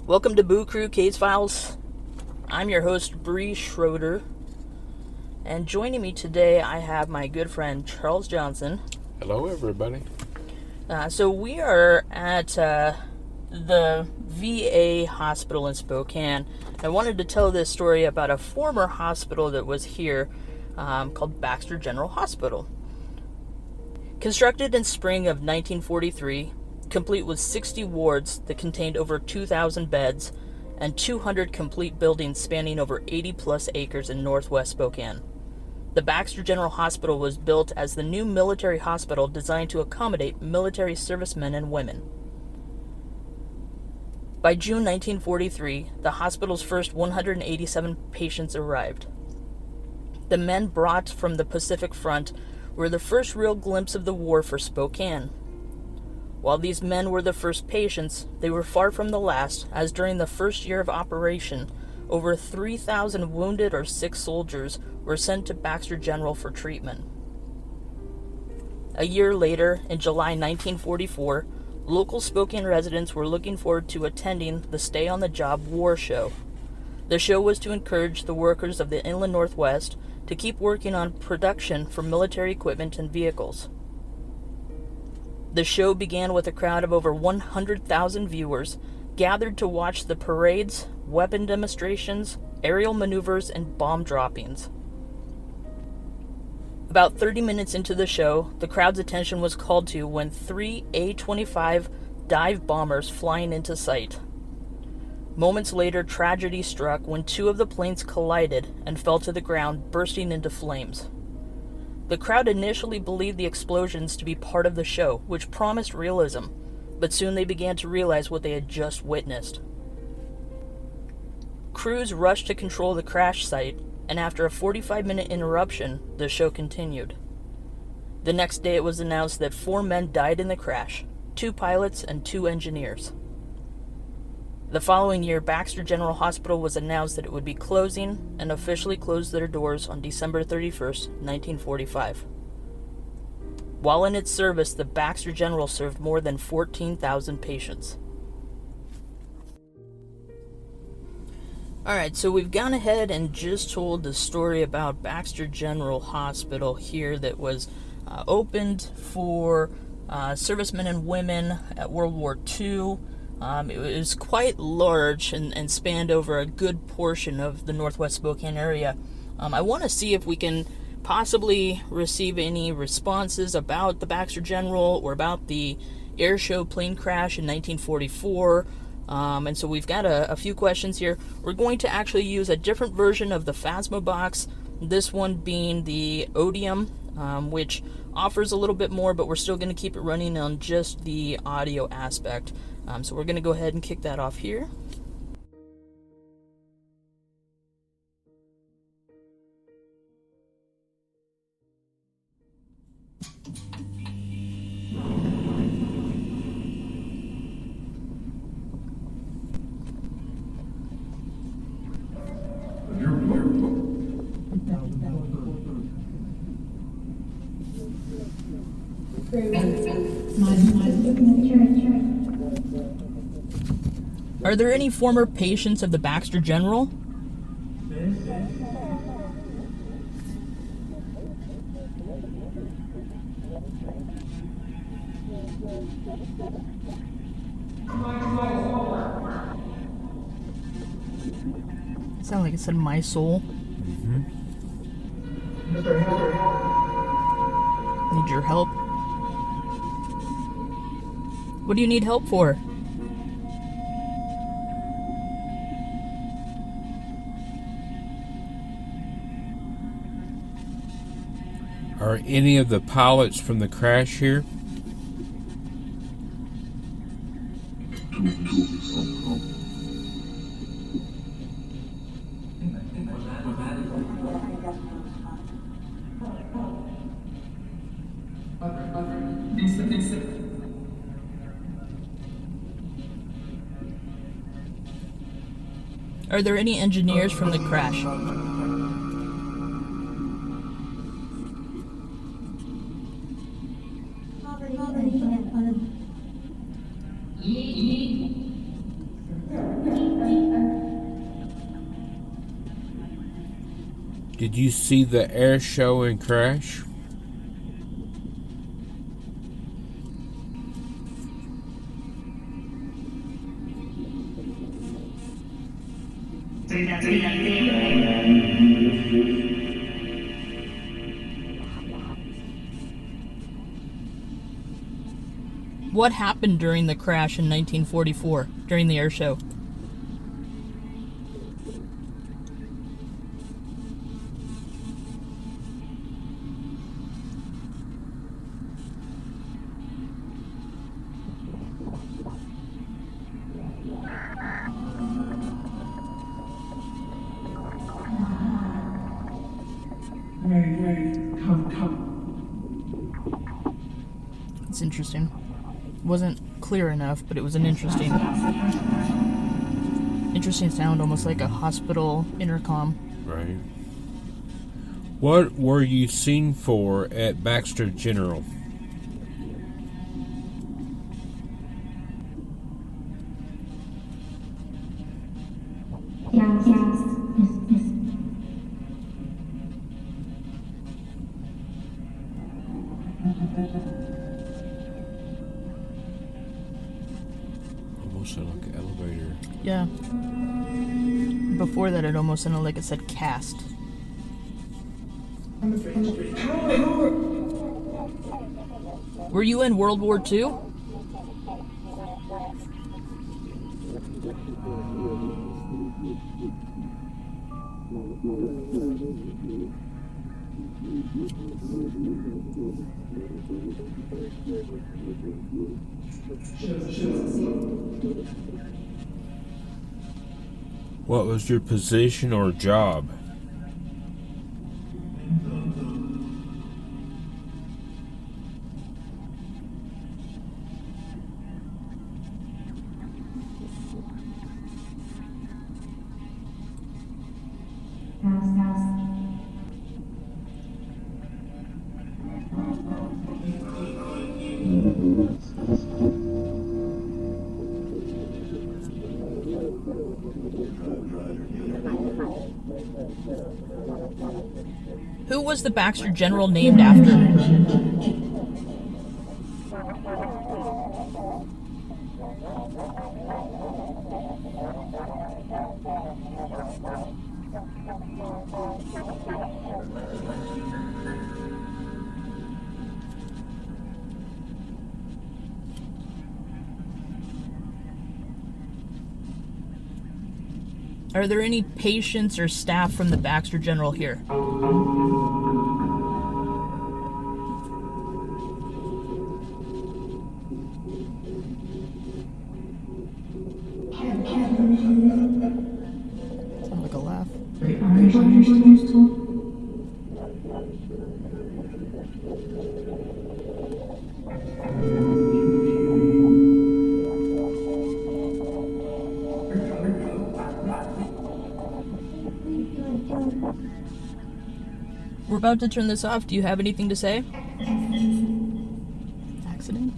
Welcome to Boo Crew Case Files. I'm your host, Bree Schroeder. And joining me today, I have my good friend, Charles Johnson. Hello, everybody. So we are at the VA hospital in Spokane. I wanted to tell this story about a former hospital that was here called Baxter General Hospital. Constructed in spring of 1943, complete with 60 wards that contained over 2,000 beds and 200 complete buildings spanning over 80 plus acres in Northwest Spokane. The Baxter General Hospital was built as the new military hospital designed to accommodate military servicemen and women. By June 1943, the hospital's first 187 patients arrived. The men brought from the Pacific Front were the first real glimpse of the war for Spokane. While these men were the first patients, they were far from the last, as during the first year of operation, over 3,000 wounded or sick soldiers were sent to Baxter General for treatment. A year later, in July 1944, local Spokane residents were looking forward to attending the Stay on the Job War Show. The show was to encourage the workers of the Inland Northwest to keep working on production for military equipment and vehicles. The show began with a crowd of over 100,000 viewers gathered to watch the parades, weapon demonstrations, aerial maneuvers, and bomb droppings. About 30 minutes into the show, the crowd's attention was called to when 3 A-25 dive bombers flying into sight. Moments later, tragedy struck when two of the planes collided and fell to the ground, bursting into flames. The crowd initially believed the explosions to be part of the show, which promised realism, but soon they began to realize what they had just witnessed. Crews rushed to control the crash site, and after a 45-minute interruption, the show continued. The next day it was announced that 4 men died in the crash, 2 pilots and 2 engineers. The following year, Baxter General Hospital was announced that it would be closing and officially closed their doors on December 31st, 1945. While in its service, the Baxter General served more than 14,000 patients. Alright, so we've gone ahead and just told the story about Baxter General Hospital here that was opened for servicemen and women at World War II. It was quite large and spanned over a good portion of the Northwest Spokane area. I want to see if we can possibly receive any responses about the Baxter General or about the air show plane crash in 1944. And so we've got a few questions here. We're going to actually use a different version of the Phasma box, this one being the Odium, which offers a little bit more, but we're still going to keep it running on just the audio aspect. So we're going to go ahead and kick that off here. Are there any former patients of the Baxter General? Sound like it said my soul. Need your help? What do you need help for? Are any of the pilots from the crash here? Are there any engineers from the crash? Did you see the air show and crash? What happened during the crash in 1944, during the air show? Come. It's interesting. Wasn't clear enough, but it was an interesting sound, almost like a hospital intercom. Right. What were you seen for at Baxter General? Almost sounded like an elevator. Yeah. Before that, it almost sounded like it said cast. Were you in World War II? What was your position or job? Who was the Baxter General named after? Are there any patients or staff from the Baxter General here? Sounds like a laugh. We're about to turn this off. Do you have anything to say? Accident?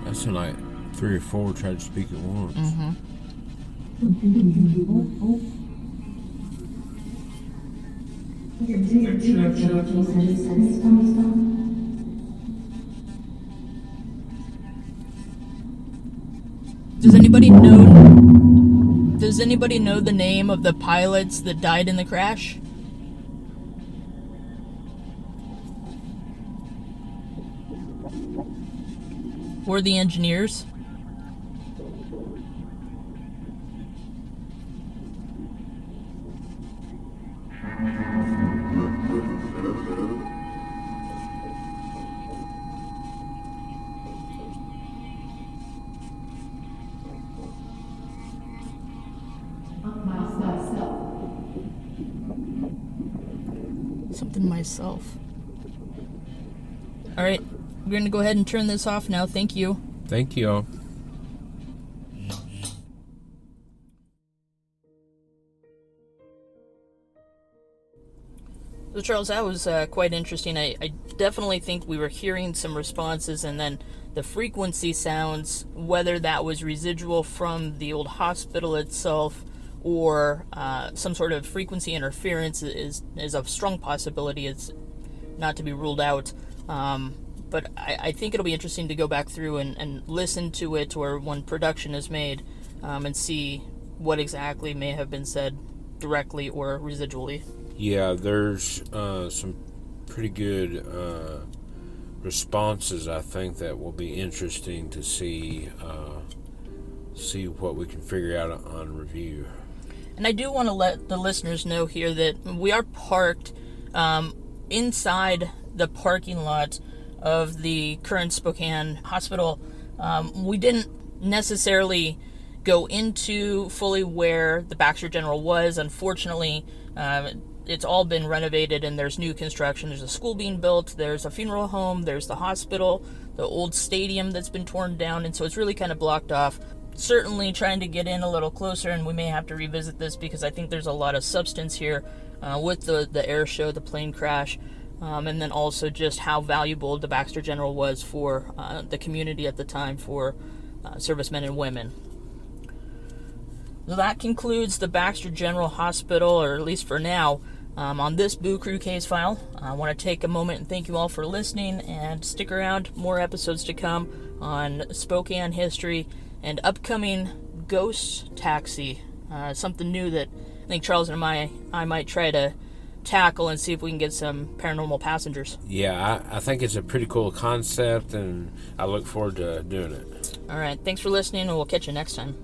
That sounded like 3 or 4 tried to speak at once. Mm-hmm. Does anybody know the name of the pilots that died in the crash? Or the engineers? Something myself. Alright, we're going to go ahead and turn this off now. Thank you. Thank you all. So Charles, that was quite interesting. I definitely think we were hearing some responses, and then the frequency sounds, whether that was residual from the old hospital itself or some sort of frequency interference, is a strong possibility. It's not to be ruled out. But I think it'll be interesting to go back through and listen to it, or when production is made, and see what exactly may have been said directly or residually. Yeah, there's some pretty good responses, I think, that will be interesting to see what we can figure out on review. And I do want to let the listeners know here that we are parked inside the parking lot of the current Spokane hospital. We didn't necessarily go into fully where the Baxter General was. Unfortunately, it's all been renovated and there's new construction. There's a school being built, there's a funeral home, there's the hospital, the old stadium that's been torn down, and so it's really kind of blocked off. Certainly trying to get in a little closer, and we may have to revisit this because I think there's a lot of substance here with the air show, the plane crash, and then also just how valuable the Baxter General was for the community at the time, for servicemen and women. So that concludes the Baxter General Hospital, or at least for now, on this Boo Crew case file. I want to take a moment and thank you all for listening, and stick around, more episodes to come on Spokane history and upcoming ghost taxi, something new that I think Charles and I might try to tackle and see if we can get some paranormal passengers. Yeah, I think it's a pretty cool concept, and I look forward to doing it. All right, thanks for listening, and we'll catch you next time.